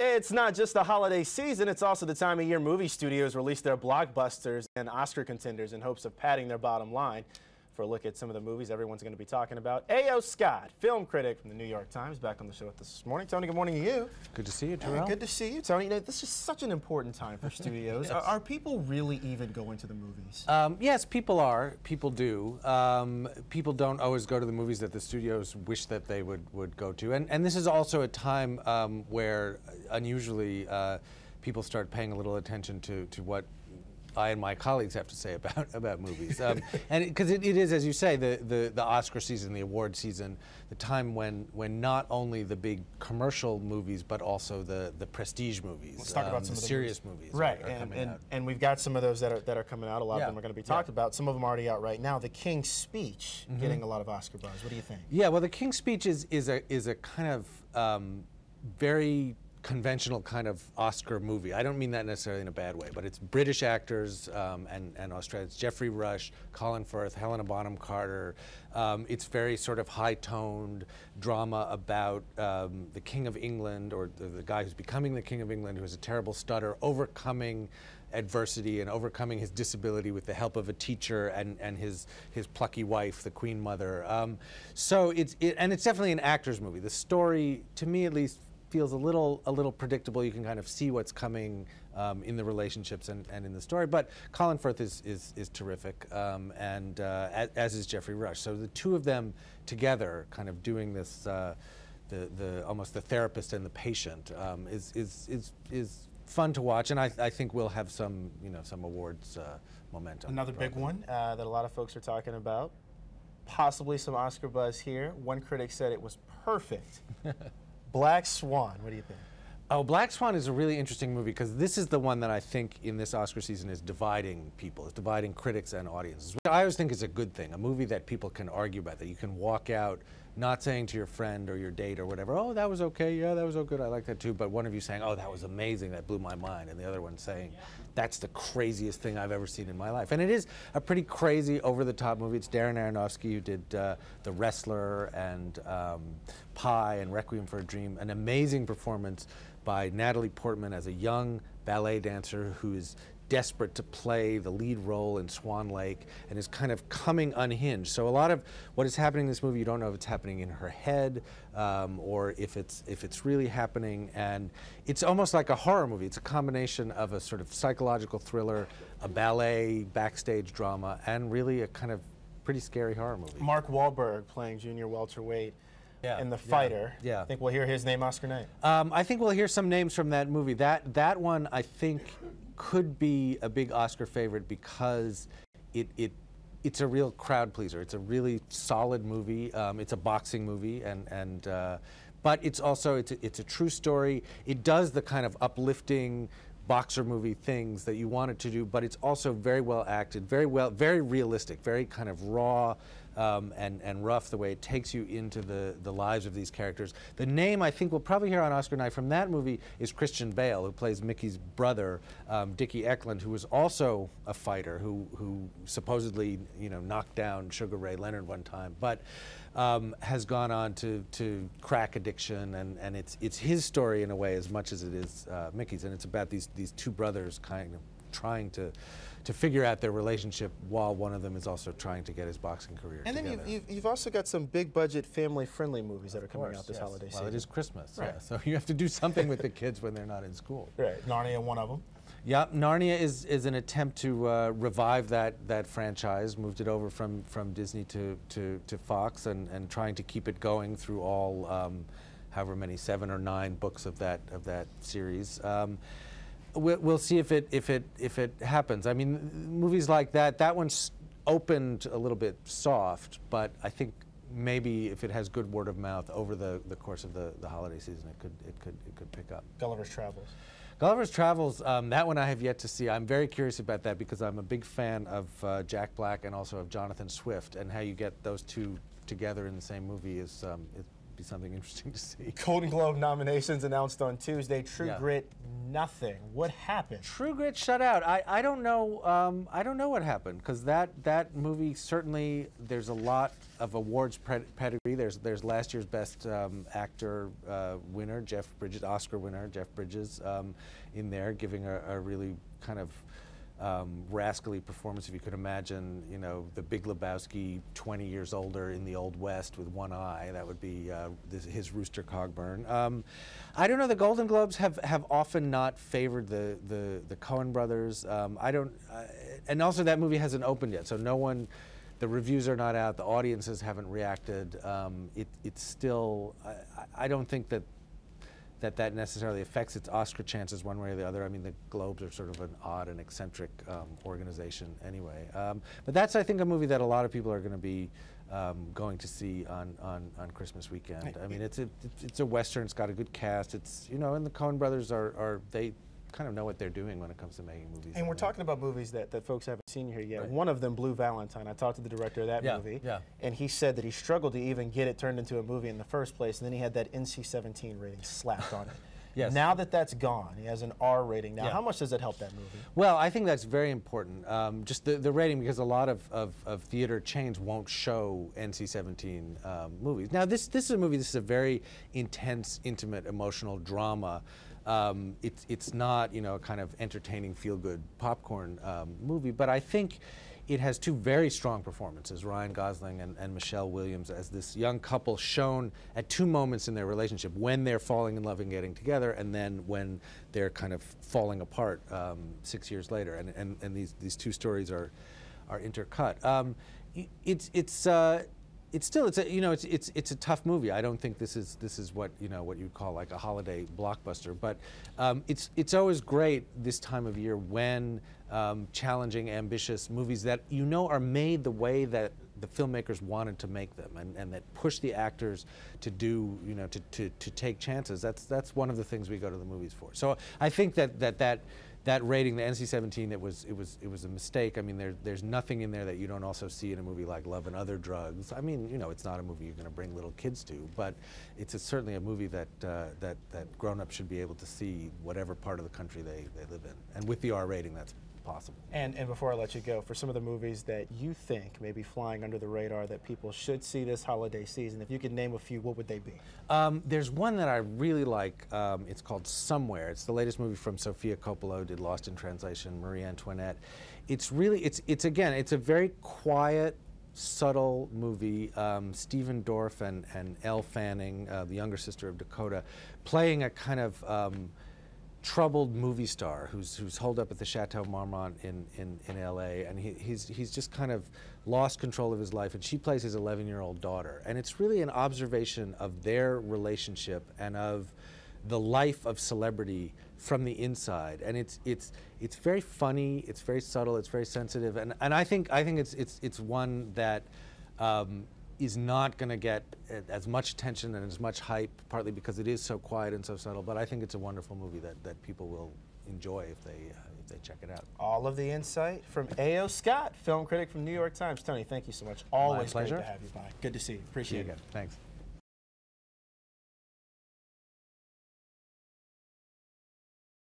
It's not just the holiday season, it's also the time of year movie studios release their blockbusters and Oscar contenders in hopes of padding their bottom line. For a look at some of the movies everyone's going to be talking about, A.O. Scott, film critic from the New York Times, back on the show with us this morning. Tony, good morning to you. Good to see you, Terrell. Good to see you, Tony. You know, this is such an important time for studios. Yes. Are people really even going to the movies? Yes, people are. People do. People don't always go to the movies that the studios wish that they would go to. And this is also a time where unusually people start paying a little attention to what I and my colleagues have to say about movies, and because it is, as you say, the Oscar season, the award season, the time when not only the big commercial movies but also the prestige movies. Let's talk about some of the serious movies, right? And we've got some of those that are coming out. A lot of them are going to be talked about. Some of them are already out right now. The King's Speech getting a lot of Oscar buzz. What do you think? Yeah, well, the King's Speech is a kind of very conventional kind of Oscar movie. I don't mean that necessarily in a bad way, but it's British actors and Australians. Jeffrey Rush, Colin Firth, Helena Bonham Carter. It's very sort of high-toned drama about the King of England, or the guy who's becoming the King of England, who has a terrible stutter, overcoming adversity and overcoming his disability with the help of a teacher and his plucky wife, the Queen Mother. So it's definitely an actor's movie. The story, to me at least, feels a little predictable. You can kind of see what's coming in the relationships and in the story. But Colin Firth is terrific, as is Jeffrey Rush. So the two of them together, kind of doing this, almost the therapist and the patient, is fun to watch, and I think we'll have some awards momentum. Another big one that a lot of folks are talking about, possibly some Oscar buzz here. One critic said it was perfect. Black Swan, what do you think? Oh, Black Swan is a really interesting movie because this is the one that I think in this Oscar season is dividing people, is dividing critics and audiences, which I always think is a good thing, a movie that people can argue about, that you can walk out not saying to your friend or your date or whatever, oh, that was okay, yeah, that was so good, I like that too, but one of you saying, oh, that was amazing, that blew my mind, and the other one saying, that's the craziest thing I've ever seen in my life. And it is a pretty crazy, over-the-top movie. It's Darren Aronofsky who did The Wrestler and Pi and Requiem for a Dream, an amazing performance by Natalie Portman as a young ballet dancer who is desperate to play the lead role in Swan Lake and is kind of coming unhinged. So a lot of what is happening in this movie, you don't know if it's happening in her head or if it's really happening, and it's almost like a horror movie. It's a combination of a sort of psychological thriller, a ballet backstage drama, and really a kind of pretty scary horror movie. Mark Wahlberg playing junior welterweight in The Fighter. Yeah. I think we'll hear his name Oscar night. I think we'll hear some names from that movie. That one, I think, could be a big Oscar favorite because it's a real crowd pleaser. It's a really solid movie. It's a boxing movie, but it's also it's a true story. It does the kind of uplifting boxer movie things that you want it to do, but it's also very well acted, very realistic, very kind of raw and rough, the way it takes you into the lives of these characters. The name I think we'll probably hear on Oscar night from that movie is Christian Bale, who plays Mickey's brother, Dickie Eklund, who was also a fighter, who supposedly knocked down Sugar Ray Leonard one time, but has gone on to crack addiction, and it's his story in a way as much as it is Mickey's, and it's about these two brothers kind of trying to figure out their relationship while one of them is also trying to get his boxing career together. Then you've also got some big budget family friendly movies that are coming out this holiday season. Well, it is Christmas, right. Yeah, so you have to do something with the kids when they're not in school. Right, Narnia, one of them. Yeah, Narnia is an attempt to revive that franchise, moved it over from Disney to Fox, and trying to keep it going through all however many 7 or 9 books of that series. We'll see if it happens. I mean, movies like that one's opened a little bit soft, but I think maybe if it has good word of mouth over the course of the holiday season, it could pick up. Gulliver's Travels. Gulliver's Travels, that one I have yet to see. I'm very curious about that because I'm a big fan of Jack Black and also of Jonathan Swift, and how you get those two together in the same movie is be something interesting to see. Golden Globe nominations announced on Tuesday. True Grit, nothing. What happened? True Grit shut out. I don't know. I don't know what happened, because that movie, certainly there's a lot of awards pedigree. There's last year's Best Actor winner, Jeff Bridges, Oscar winner Jeff Bridges, in there, giving a really kind of rascally performance. If you could imagine, you know, the Big Lebowski 20 years older in the Old West with one eye, that would be his Rooster Cogburn. I don't know, the Golden Globes have often not favored the Coen brothers. And also that movie hasn't opened yet, so no one, the reviews are not out, the audiences haven't reacted. It's still, I don't think that necessarily affects its Oscar chances one way or the other. I mean, the Globes are sort of an odd and eccentric organization anyway. But that's, I think, a movie that a lot of people are going to be going to see on Christmas weekend. I mean, it's a Western, it's got a good cast, it's, you know, and the Coen brothers they kind of know what they're doing when it comes to making movies. And we're talking about movies that folks haven't seen here yet. Right. One of them, Blue Valentine, I talked to the director of that movie, and he said that he struggled to even get it turned into a movie in the first place, and then he had that NC-17 rating slapped on it. Yes. Now that's gone, he has an R rating. Now, how much does that help that movie? Well, I think that's very important, just the rating, because a lot of theater chains won't show NC-17 movies. Now, this is a movie, this is a very intense, intimate, emotional drama. It's not, you know, a kind of entertaining, feel-good popcorn movie, but I think it has two very strong performances, Ryan Gosling and Michelle Williams, as this young couple shown at two moments in their relationship, when they're falling in love and getting together, and then when they're kind of falling apart 6 years later, and these two stories are intercut. It's still, it's a tough movie. I don't think this is what, you know, what you'd call like a holiday blockbuster, but it's always great this time of year when challenging, ambitious movies that, you know, are made the way that the filmmakers wanted to make them, and that push the actors to do, you know, to take chances. That's one of the things we go to the movies for. So I think that rating, the NC-17, it was a mistake. I mean, there's nothing in there that you don't also see in a movie like Love and Other Drugs. I mean, you know, it's not a movie you're going to bring little kids to, but it's certainly a movie that grown-ups should be able to see whatever part of the country they live in, and with the R rating, that's possible. And before I let you go, for some of the movies that you think may be flying under the radar that people should see this holiday season, if you could name a few, what would they be? There's one that I really like. It's called Somewhere. It's the latest movie from Sofia Coppola, did Lost in Translation, Marie Antoinette. It's really, it's again, it's a very quiet, subtle movie. Stephen Dorff and Elle Fanning, the younger sister of Dakota, playing a kind of troubled movie star who's holed up at the Chateau Marmont in LA, and he's just kind of lost control of his life, and she plays his 11-year-old daughter, and it's really an observation of their relationship and of the life of celebrity from the inside, and it's very funny, it's very subtle, it's very sensitive, and I think it's one that is not going to get as much attention and as much hype, partly because it is so quiet and so subtle, but I think it's a wonderful movie that people will enjoy if they check it out. All of the insight from A.O. Scott, film critic from New York Times. Tony, thank you so much. Always great to have you by. Good to see you. Appreciate it. Thanks.